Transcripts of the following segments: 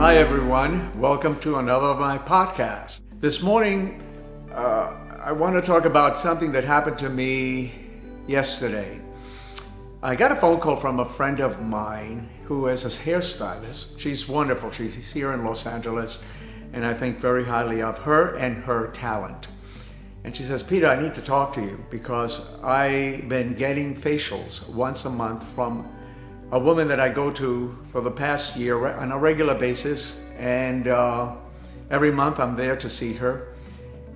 Hi everyone, welcome to another of my podcasts. This morning, I want to talk about something that happened to me yesterday. I got a phone call from a friend of mine who is a hairstylist. She's wonderful. She's here in Los Angeles, and I think very highly of her and her talent. And she says, Peter, I need to talk to you because I've been getting facials once a month from a woman that I go to for the past year on a regular basis, and every month I'm there to see her.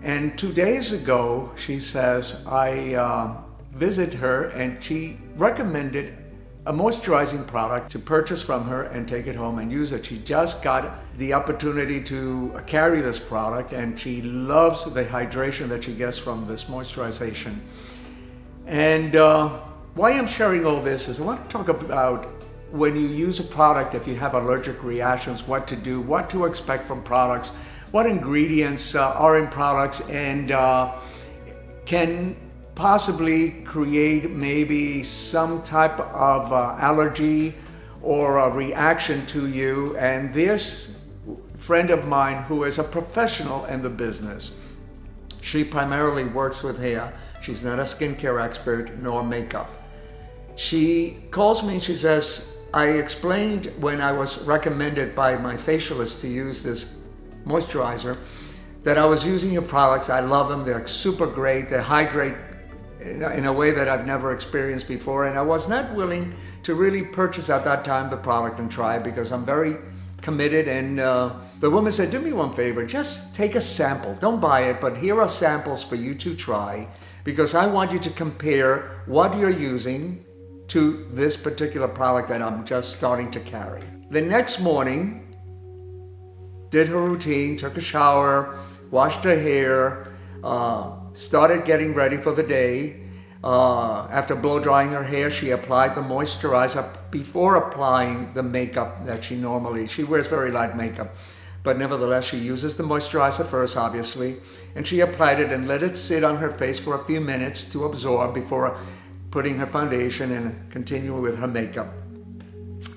And 2 days ago, she says, I visit her and she recommended a moisturizing product to purchase from her and take it home and use it. She just got the opportunity to carry this product and she loves the hydration that she gets from this moisturization. And why I'm sharing all this is I want to talk about when you use a product, if you have allergic reactions, what to do, what to expect from products, what ingredients are in products, and can possibly create maybe some type of allergy or a reaction to you. And this friend of mine who is a professional in the business, she primarily works with hair. She's not a skincare expert nor makeup. She calls me and she says, I explained when I was recommended by my facialist to use this moisturizer that I was using your products. I love them. They're super great. They hydrate in a way that I've never experienced before. And I was not willing to really purchase at that time the product and try it because I'm very committed. And the woman said, do me one favor, just take a sample. Don't buy it, but here are samples for you to try because I want you to compare what you're using to this particular product that I'm just starting to carry. The next morning, did her routine, took a shower, washed her hair, started getting ready for the day. After blow drying her hair, she applied the moisturizer before applying the makeup that she wears very light makeup. But nevertheless, she uses the moisturizer first, obviously, and she applied it and let it sit on her face for a few minutes to absorb before putting her foundation and continuing with her makeup.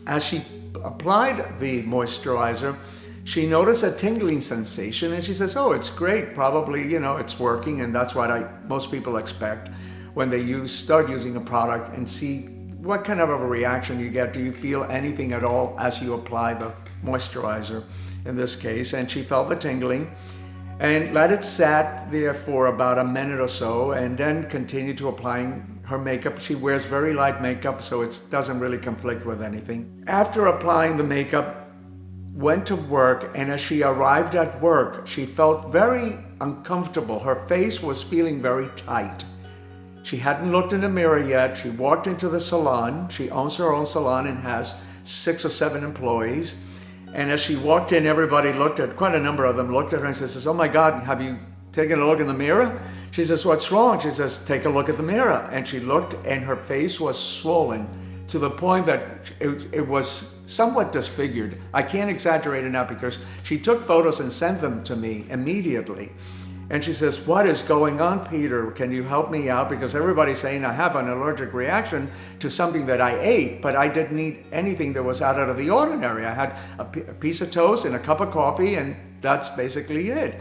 As she applied the moisturizer, she noticed a tingling sensation and she says, oh, it's great. Probably, it's working, and that's what most people expect when they start using a product and see what kind of a reaction you get. Do you feel anything at all as you apply the moisturizer in this case? And she felt the tingling and let it sat there for about a minute or so and then continued to applying her makeup. She wears very light makeup, so it doesn't really conflict with anything. After applying the makeup, went to work, and as she arrived at work, she felt very uncomfortable. Her face was feeling very tight. She hadn't looked in the mirror yet. She walked into the salon. She owns her own salon and has 6 or 7 employees. And as she walked in, everybody quite a number of them looked at her and says, oh my God, have you taken a look in the mirror? She says, what's wrong? She says, take a look at the mirror. And she looked and her face was swollen to the point that it was somewhat disfigured. I can't exaggerate enough because she took photos and sent them to me immediately. And she says, what is going on, Peter? Can you help me out? Because everybody's saying I have an allergic reaction to something that I ate, but I didn't eat anything that was out of the ordinary. I had a piece of toast and a cup of coffee, and that's basically it.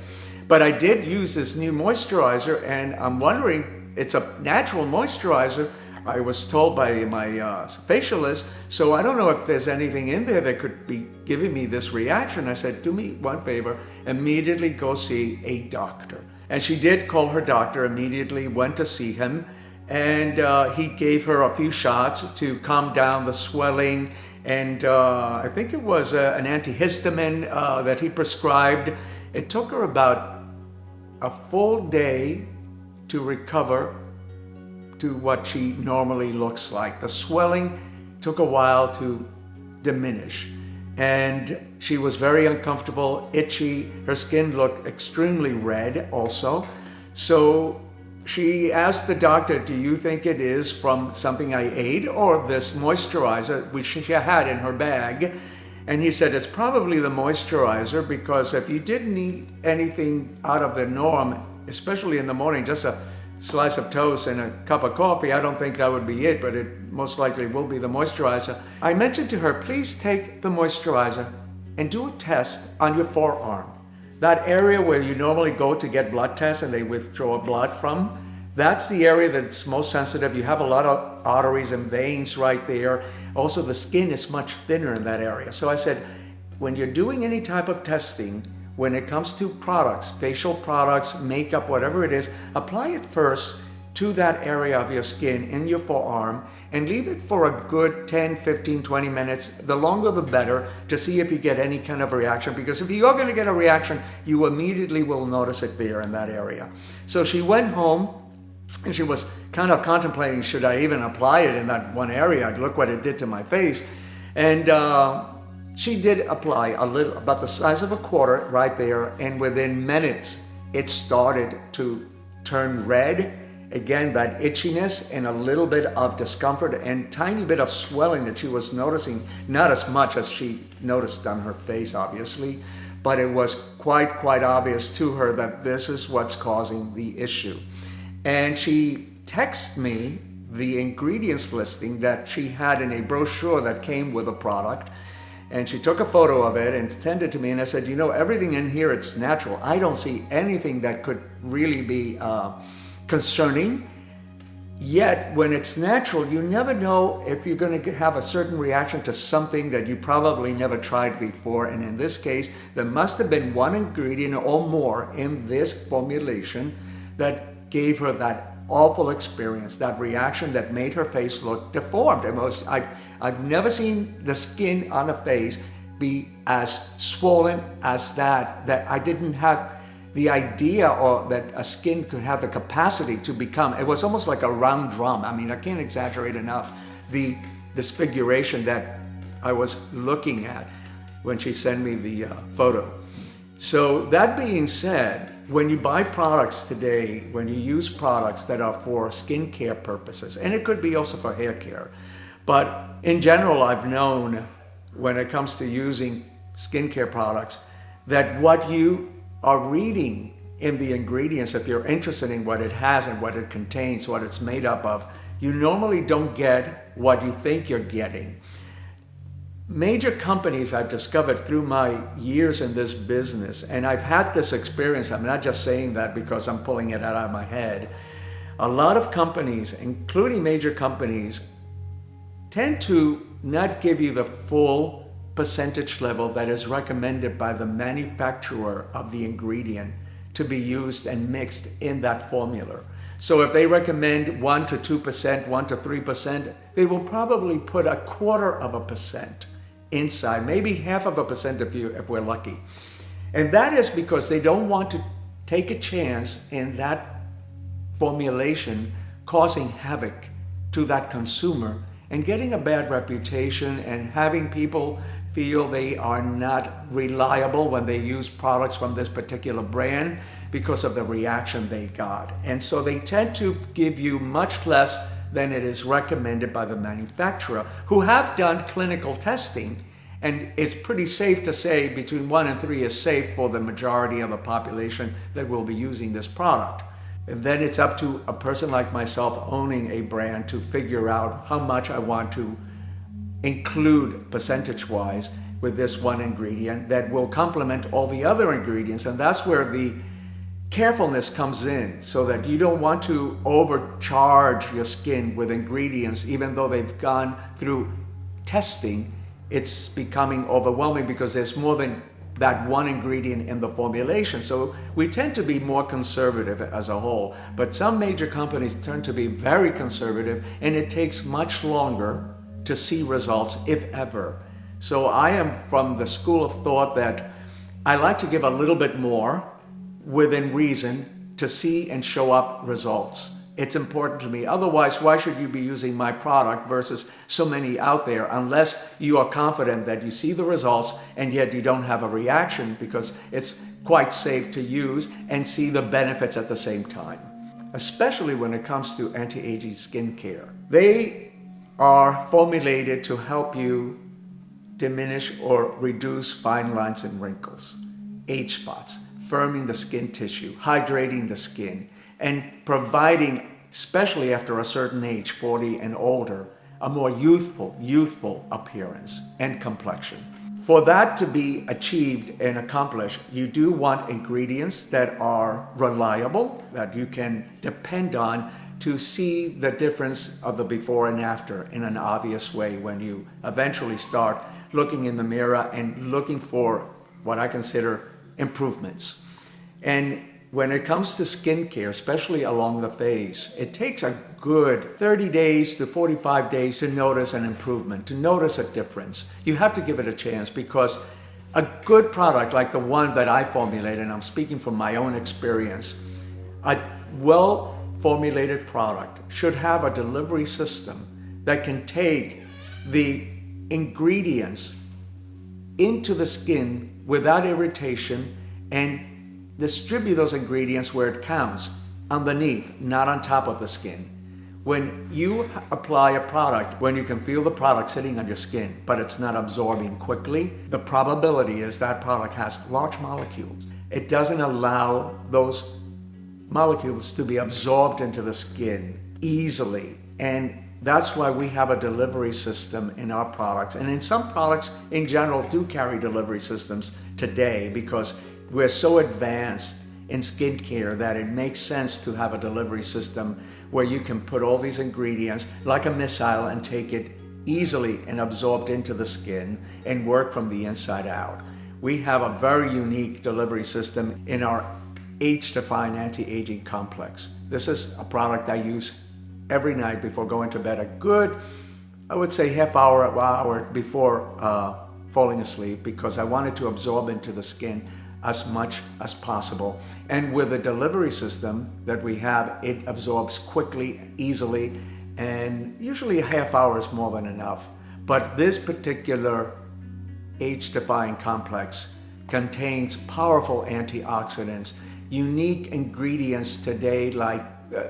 But I did use this new moisturizer, and I'm wondering, it's a natural moisturizer, I was told by my facialist, so I don't know if there's anything in there that could be giving me this reaction. I said, do me one favor, immediately go see a doctor. And she did call her doctor, immediately went to see him, and he gave her a few shots to calm down the swelling, and I think it was an antihistamine that he prescribed. It took her about a full day to recover to what she normally looks like. The swelling took a while to diminish, and she was very uncomfortable, itchy. Her skin looked extremely red also. So she asked the doctor, do you think it is from something I ate or this moisturizer, which she had in her bag? And he said, it's probably the moisturizer, because if you didn't eat anything out of the norm, especially in the morning, just a slice of toast and a cup of coffee, I don't think that would be it, but it most likely will be the moisturizer. I mentioned to her, please take the moisturizer and do a test on your forearm. That area where you normally go to get blood tests and they withdraw blood from, that's the area that's most sensitive. You have a lot of arteries and veins right there. Also, the skin is much thinner in that area. So I said, when you're doing any type of testing, when it comes to products, facial products, makeup, whatever it is, apply it first to that area of your skin in your forearm and leave it for a good 10, 15, 20 minutes. The longer the better, to see if you get any kind of reaction, because if you are going to get a reaction, you immediately will notice it there in that area. So she went home and she was kind of contemplating, should I even apply it in that one area? Look what it did to my face. And she did apply a little, about the size of a quarter right there, and within minutes it started to turn red. Again, that itchiness and a little bit of discomfort and tiny bit of swelling that she was noticing, not as much as she noticed on her face, obviously, but it was quite obvious to her that this is what's causing the issue. And she texted me the ingredients listing that she had in a brochure that came with a product. And she took a photo of it and sent it to me. And I said, you know, everything in here, it's natural. I don't see anything that could really be concerning. Yet, when it's natural, you never know if you're going to have a certain reaction to something that you probably never tried before. And in this case, there must have been one ingredient or more in this formulation that gave her that awful experience, that reaction that made her face look deformed. I've never seen the skin on a face be as swollen as that I didn't have the idea or that a skin could have the capacity to become. It was almost like a round drum. I mean, I can't exaggerate enough the disfiguration that I was looking at when she sent me the photo. So that being said, when you buy products today, when you use products that are for skincare purposes, and it could be also for hair care, but in general, I've known when it comes to using skincare products that what you are reading in the ingredients, if you're interested in what it has and what it contains, what it's made up of, you normally don't get what you think you're getting. Major companies I've discovered through my years in this business, and I've had this experience, I'm not just saying that because I'm pulling it out of my head. A lot of companies, including major companies, tend to not give you the full percentage level that is recommended by the manufacturer of the ingredient to be used and mixed in that formula. So if they recommend 1 to 2%, 1 to 3%, they will probably put 1/4% inside, maybe 0.5% if we're lucky. And that is because they don't want to take a chance in that formulation causing havoc to that consumer and getting a bad reputation and having people feel they are not reliable when they use products from this particular brand because of the reaction they got. And so they tend to give you much less than it is recommended by the manufacturer, who have done clinical testing, and it's pretty safe to say between 1 and 3 is safe for the majority of the population that will be using this product. And then it's up to a person like myself owning a brand to figure out how much I want to include percentage-wise with this one ingredient that will complement all the other ingredients. And that's where the carefulness comes in, so that you don't want to overcharge your skin with ingredients. Even though they've gone through testing, it's becoming overwhelming because there's more than that one ingredient in the formulation. So we tend to be more conservative as a whole, but some major companies tend to be very conservative, and it takes much longer to see results, if ever. So I am from the school of thought that I like to give a little bit more within reason to see and show up results. It's important to me. Otherwise, why should you be using my product versus so many out there, unless you are confident that you see the results and yet you don't have a reaction, because it's quite safe to use and see the benefits at the same time, especially when it comes to anti-aging skincare. They are formulated to help you diminish or reduce fine lines and wrinkles, age spots, firming the skin tissue, hydrating the skin, and providing, especially after a certain age, 40 and older, a more youthful appearance and complexion. For that to be achieved and accomplished, you do want ingredients that are reliable, that you can depend on to see the difference of the before and after in an obvious way when you eventually start looking in the mirror and looking for what I consider improvements. And when it comes to skincare, especially along the face, it takes a good 30 days to 45 days to notice an improvement, to notice a difference. You have to give it a chance, because a good product like the one that I formulated, and I'm speaking from my own experience, a well-formulated product should have a delivery system that can take the ingredients into the skin without irritation and distribute those ingredients where it counts, underneath, not on top of the skin. When you apply a product, when you can feel the product sitting on your skin, but it's not absorbing quickly, the probability is that product has large molecules. It doesn't allow those molecules to be absorbed into the skin easily. And that's why we have a delivery system in our products. And in some products in general do carry delivery systems today, because we're so advanced in skincare that it makes sense to have a delivery system where you can put all these ingredients like a missile and take it easily and absorbed into the skin and work from the inside out. We have a very unique delivery system in our age-defying anti-aging complex. This is a product I use every night before going to bed, a good, I would say, half hour before falling asleep, because I wanted to absorb into the skin as much as possible. And with the delivery system that we have, it absorbs quickly, easily, and usually a half hour is more than enough. But this particular age-defying complex contains powerful antioxidants, unique ingredients today like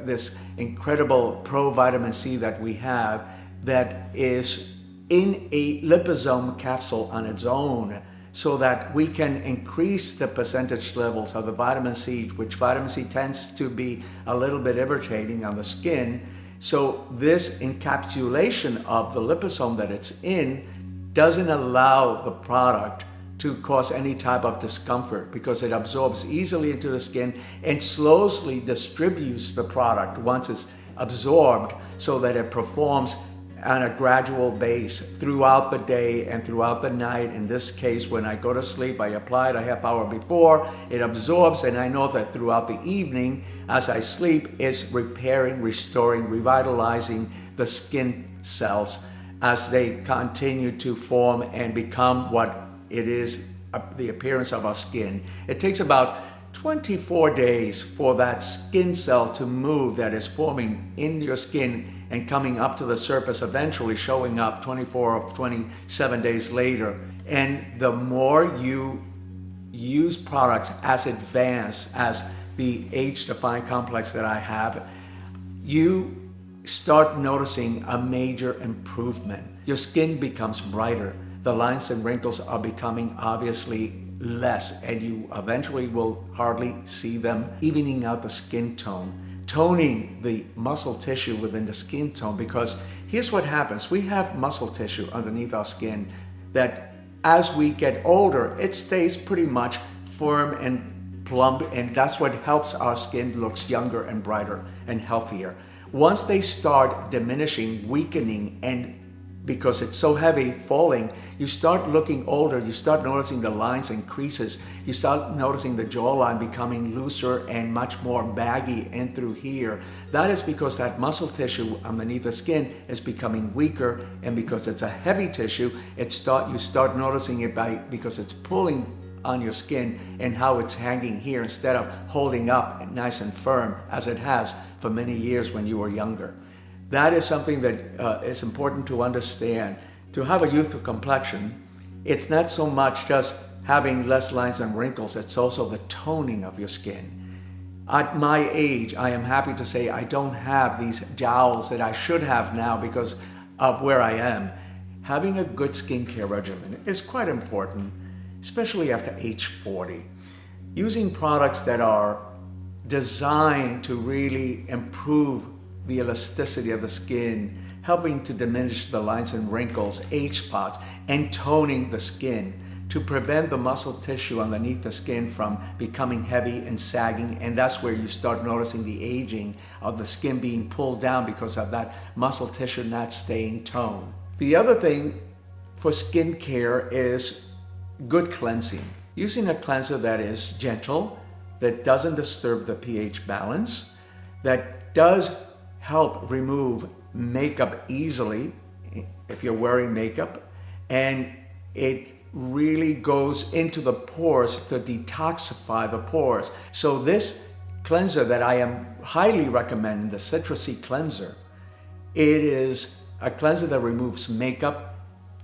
this incredible provitamin C that we have, that is in a liposome capsule on its own, so that we can increase the percentage levels of the vitamin C, which vitamin C tends to be a little bit irritating on the skin. So this encapsulation of the liposome that it's in doesn't allow the product to cause any type of discomfort, because it absorbs easily into the skin and slowly distributes the product once it's absorbed, so that it performs on a gradual base throughout the day and throughout the night. In this case, when I go to sleep, I apply it a half hour before, it absorbs, and I know that throughout the evening, as I sleep, it's repairing, restoring, revitalizing the skin cells as they continue to form and become what it is, the appearance of our skin. It takes about 24 days for that skin cell to move that is forming in your skin and coming up to the surface, eventually showing up 24 or 27 days later. And the more you use products as advanced as the age-defying complex that I have, you start noticing a major improvement. Your skin becomes brighter. The lines and wrinkles are becoming obviously less, and you eventually will hardly see them, evening out the skin tone, toning the muscle tissue within the skin tone. Because here's what happens. We have muscle tissue underneath our skin that as we get older, it stays pretty much firm and plump, and that's what helps our skin looks younger and brighter and healthier. Once they start diminishing, weakening, and because it's so heavy, falling, you start looking older, you start noticing the lines and creases, you start noticing the jawline becoming looser and much more baggy in through here. That is because that muscle tissue underneath the skin is becoming weaker, and because it's a heavy tissue, you start noticing it because it's pulling on your skin and how it's hanging here instead of holding up nice and firm as it has for many years when you were younger. That is something that is important to understand. To have a youthful complexion, it's not so much just having less lines and wrinkles, it's also the toning of your skin. At my age, I am happy to say I don't have these jowls that I should have now because of where I am. Having a good skincare regimen is quite important, especially after age 40. Using products that are designed to really improve the elasticity of the skin, helping to diminish the lines and wrinkles, age spots, and toning the skin. to prevent the muscle tissue underneath the skin from becoming heavy and sagging, and that's where you start noticing the aging of the skin being pulled down because of that muscle tissue not staying toned. The other thing for skin care is good cleansing. Using a cleanser that is gentle, that doesn't disturb the pH balance, that does help remove makeup easily if you're wearing makeup, and it really goes into the pores to detoxify the pores. So this cleanser that I am highly recommending, the Citrusy cleanser, it is a cleanser that removes makeup.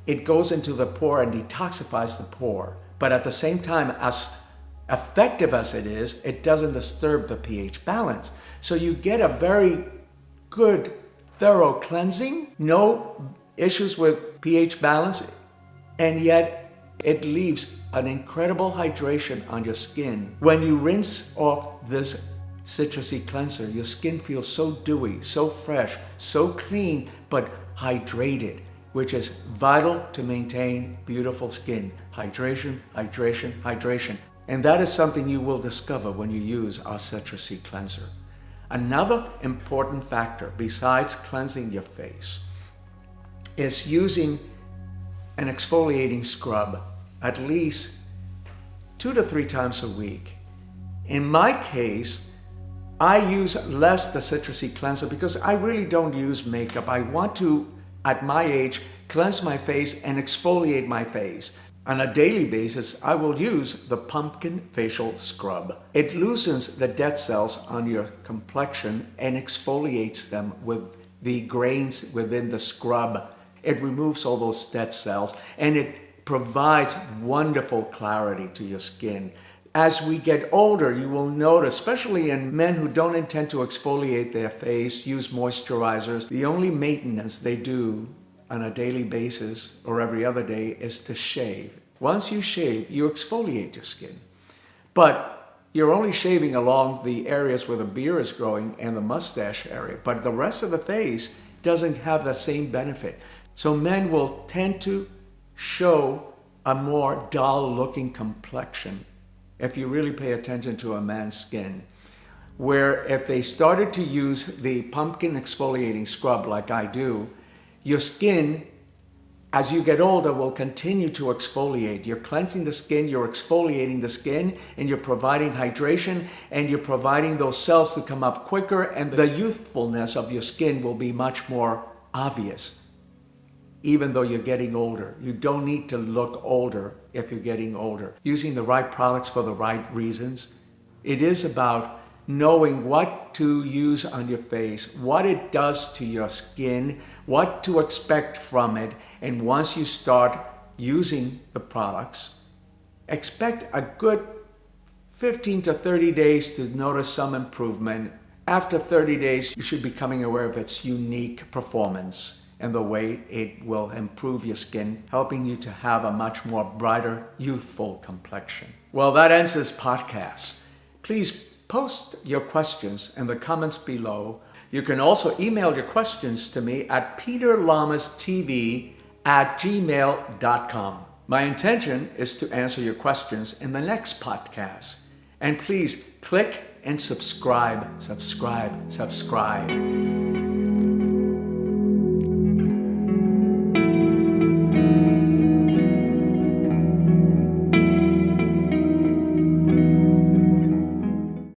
It goes into the pore and detoxifies the pore. But at the same time, as effective as it is, it doesn't disturb the pH balance. So you get a very good, thorough cleansing, no issues with pH balance, and yet it leaves an incredible hydration on your skin. When you rinse off this Citrusy cleanser, your skin feels so dewy, so fresh, so clean, but hydrated, which is vital to maintain beautiful skin. Hydration, hydration, hydration. And that is something you will discover when you use our Citrusy cleanser. Another important factor besides cleansing your face is using an exfoliating scrub at least 2 to 3 times a week. In my case, I use less the Citrusy cleanser because I really don't use makeup. I want to, at my age, cleanse my face and exfoliate my face. On a daily basis, I will use the pumpkin facial scrub. It loosens the dead cells on your complexion and exfoliates them with the grains within the scrub. It removes all those dead cells and it provides wonderful clarity to your skin. As we get older, you will notice, especially in men who don't intend to exfoliate their face, use moisturizers, the only maintenance they do on a daily basis or every other day is to shave. Once you shave, you exfoliate your skin. But you're only shaving along the areas where the beard is growing and the mustache area, but the rest of the face doesn't have the same benefit. So men will tend to show a more dull-looking complexion if you really pay attention to a man's skin. Where if they started to use the pumpkin exfoliating scrub like I do, your skin, as you get older, will continue to exfoliate. You're cleansing the skin, you're exfoliating the skin, and you're providing hydration, and you're providing those cells to come up quicker, and the youthfulness of your skin will be much more obvious, even though you're getting older. You don't need to look older if you're getting older. Using the right products for the right reasons. It is about knowing what to use on your face, what it does to your skin, what to expect from it, and once you start using the products, expect a good 15 to 30 days to notice some improvement. After 30 days, you should be becoming aware of its unique performance and the way it will improve your skin, helping you to have a much more brighter, youthful complexion. Well, that ends this podcast. Please post your questions in the comments below. You can also email your questions to me at peterlamastv@gmail.com. My intention is to answer your questions in the next podcast. And please click and subscribe.